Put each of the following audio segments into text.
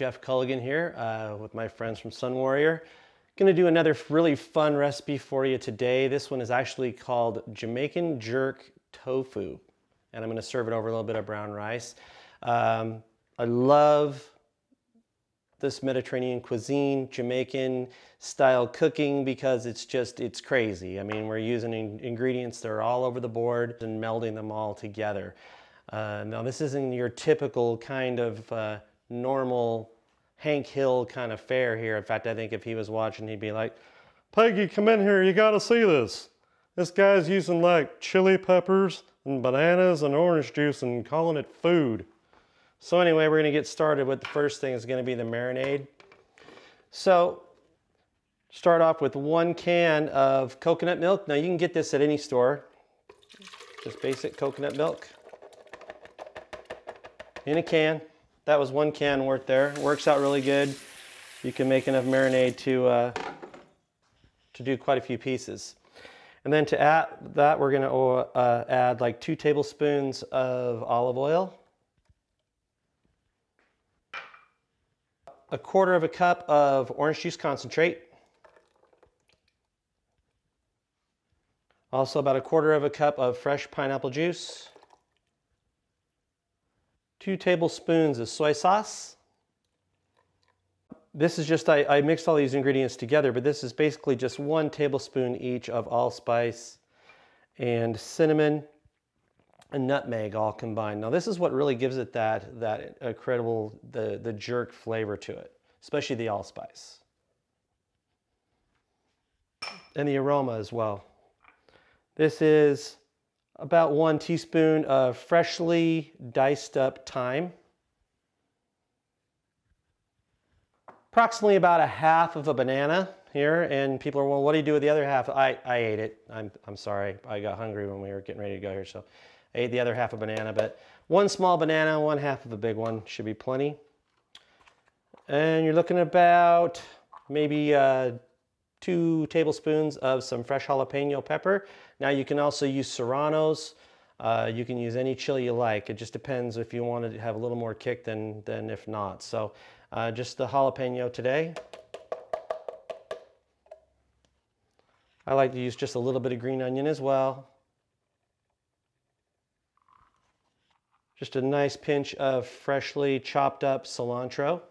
Jeff Culligan here with my friends from Sun Warrior. Going to do another really fun recipe for you today. This one is actually called Jamaican jerk tofu, and I'm going to serve it over a little bit of brown rice. I love this Mediterranean cuisine, Jamaican style cooking, because it's crazy. I mean, we're using ingredients that are all over the board and melding them all together. Now this isn't your typical kind of normal Hank Hill kind of fare here. In fact, I think if he was watching, he'd be like, "Peggy, come in here, you gotta see this. This guy's using like chili peppers and bananas and orange juice and calling it food." So anyway, we're gonna get started with the first thing is gonna be the marinade. So start off with 1 can of coconut milk. Now you can get this at any store, just basic coconut milk in a can. That was 1 can worth there. It works out really good. You can make enough marinade to do quite a few pieces. And then to add that, we're gonna add like 2 tablespoons of olive oil, 1/4 cup of orange juice concentrate, also about 1/4 cup of fresh pineapple juice, 2 tablespoons of soy sauce. This is just, I mixed all these ingredients together, but this is basically just 1 tablespoon each of allspice and cinnamon and nutmeg all combined. Now this is what really gives it that incredible, the jerk flavor to it, especially the allspice. And the aroma as well. This is about 1 teaspoon of freshly diced up thyme. Approximately about 1/2 of a banana here, and people are, well, what do you do with the other half? I ate it. I'm sorry, I got hungry when we were getting ready to go here, so I ate the other half of banana, but 1 small banana, 1/2 of a big one should be plenty. And you're looking at about maybe 2 tablespoons of some fresh jalapeno pepper. Now you can also use serranos. You can use any chili you like. It just depends if you want to have a little more kick than if not. So just the jalapeno today. I like to use just a little bit of green onion as well. Just a nice pinch of freshly chopped up cilantro.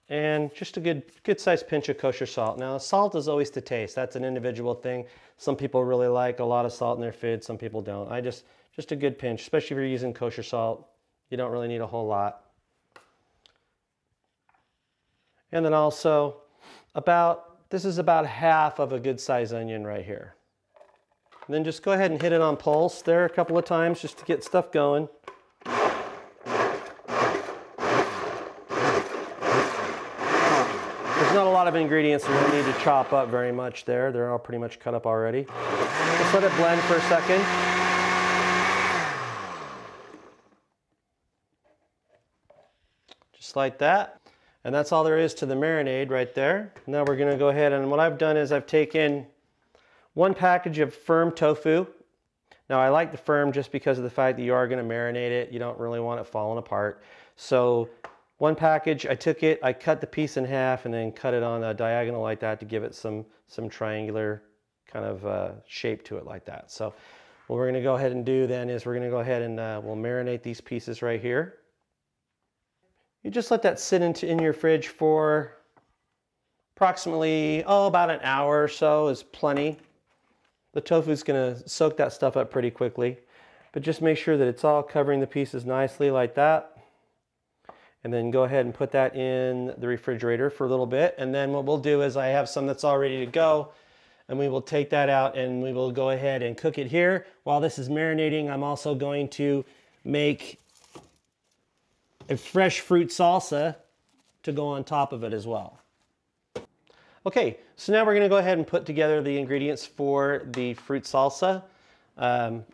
And just a good sized pinch of kosher salt. Now salt is always to taste. That's an individual thing. Some people really like a lot of salt in their food, some people don't. Just a good pinch, especially if you're using kosher salt. You don't really need a whole lot. And then also this is about 1/2 of a good sized onion right here. And then just go ahead and hit it on pulse there a couple of times just to get stuff going. There's not a lot of ingredients that we need to chop up very much there. They're all pretty much cut up already. Just let it blend for a second. Just like that. And that's all there is to the marinade right there. Now we're gonna go ahead, and what I've done is I've taken 1 package of firm tofu. Now I like the firm just because of the fact that you are gonna marinate it. You don't really want it falling apart. So 1 package, I took it, I cut the piece in half and then cut it on a diagonal like that to give it some triangular kind of shape to it like that. So what we're gonna go ahead and do then is we're gonna go ahead and we'll marinate these pieces right here. You just let that sit in your fridge for approximately, about an hour or so is plenty. The tofu's gonna soak that stuff up pretty quickly, but just make sure that it's all covering the pieces nicely like that. And then go ahead and put that in the refrigerator for a little bit. And then what we'll do is I have some that's all ready to go, and we will take that out and we will go ahead and cook it here. While this is marinating, I'm also going to make a fresh fruit salsa to go on top of it as well. Okay, so now we're gonna go ahead and put together the ingredients for the fruit salsa. To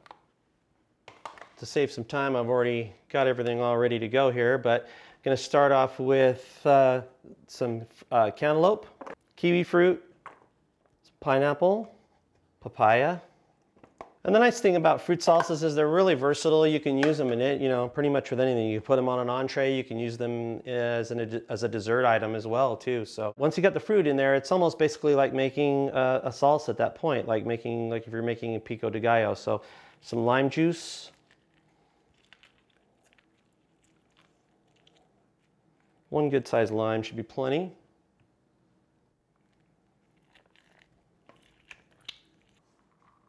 save some time, I've already got everything all ready to go here, but I'm gonna start off with some cantaloupe, kiwi fruit, pineapple, papaya, And the nice thing about fruit salsas is they're really versatile. You can use them in it, pretty much with anything. You put them on an entree. You can use them as a dessert item as well too. So once you got the fruit in there, it's almost basically like making a salsa at that point, like if you're making a pico de gallo. So some lime juice. One good sized lime should be plenty.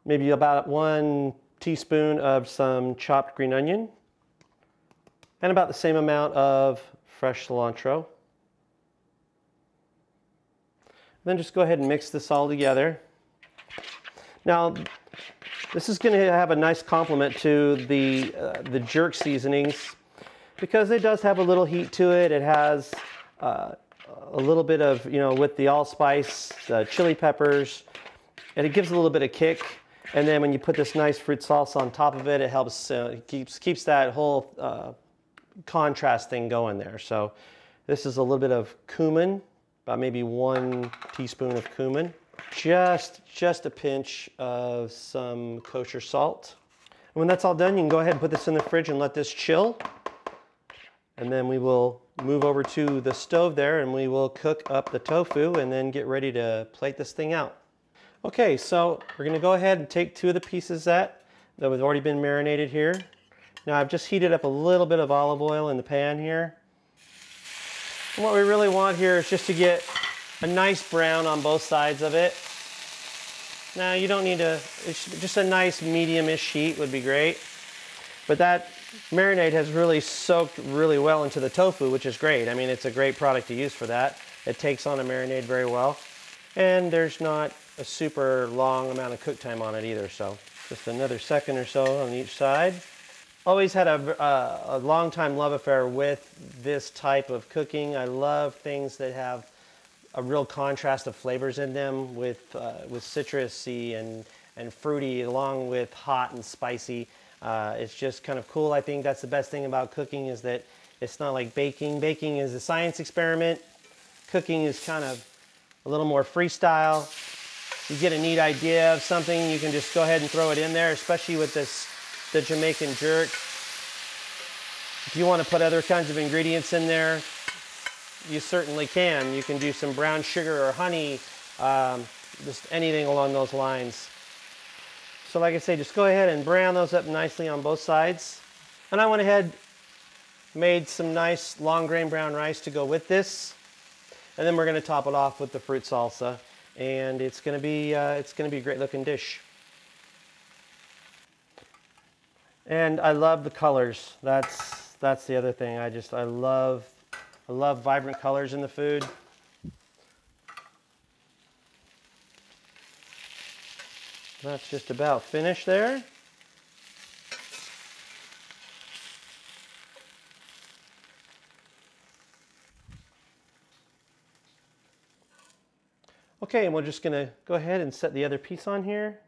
Maybe about 1 teaspoon of some chopped green onion, and about the same amount of fresh cilantro. Then just go ahead and mix this all together. Now, this is going to have a nice complement to the jerk seasonings because it does have a little heat to it. It has a little bit of, with the allspice, chili peppers, and it gives a little bit of kick. And then when you put this nice fruit salsa on top of it, it helps, keeps that whole contrast thing going there. So this is a little bit of cumin, about maybe 1 teaspoon of cumin. Just a pinch of some kosher salt. And when that's all done, you can go ahead and put this in the fridge and let this chill. And then we will move over to the stove there and we will cook up the tofu and then get ready to plate this thing out. Okay, so we're going to go ahead and take 2 of the pieces that have already been marinated here. Now I've just heated up a little bit of olive oil in the pan here. And what we really want here is just to get a nice brown on both sides of it. Now you don't need just a nice medium-ish heat would be great. But that marinade has really soaked really well into the tofu, which is great. I mean, it's a great product to use for that. It takes on a marinade very well. And there's not a super long amount of cook time on it either, so just another second or so on each side. Always had a long time love affair with this type of cooking. I love things that have a real contrast of flavors in them with citrusy and fruity along with hot and spicy. It's just kind of cool. I think that's the best thing about cooking is that it's not like baking. Baking is a science experiment. Cooking is kind of a little more freestyle. You get a neat idea of something, you can just go ahead and throw it in there, especially with the Jamaican jerk. If you want to put other kinds of ingredients in there, you certainly can. You can do some brown sugar or honey, just anything along those lines. So like I say, just go ahead and brown those up nicely on both sides. And I went ahead, made some nice long grain brown rice to go with this. And then we're going to top it off with the fruit salsa. And it's going to be a great looking dish. And I love the colors. That's the other thing. I love vibrant colors in the food. That's just about finished there. Okay, and we're just going to go ahead and set the other piece on here.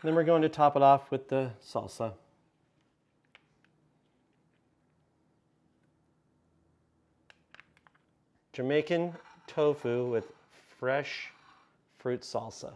Then we're going to top it off with the salsa. Jamaican tofu with fresh fruit salsa.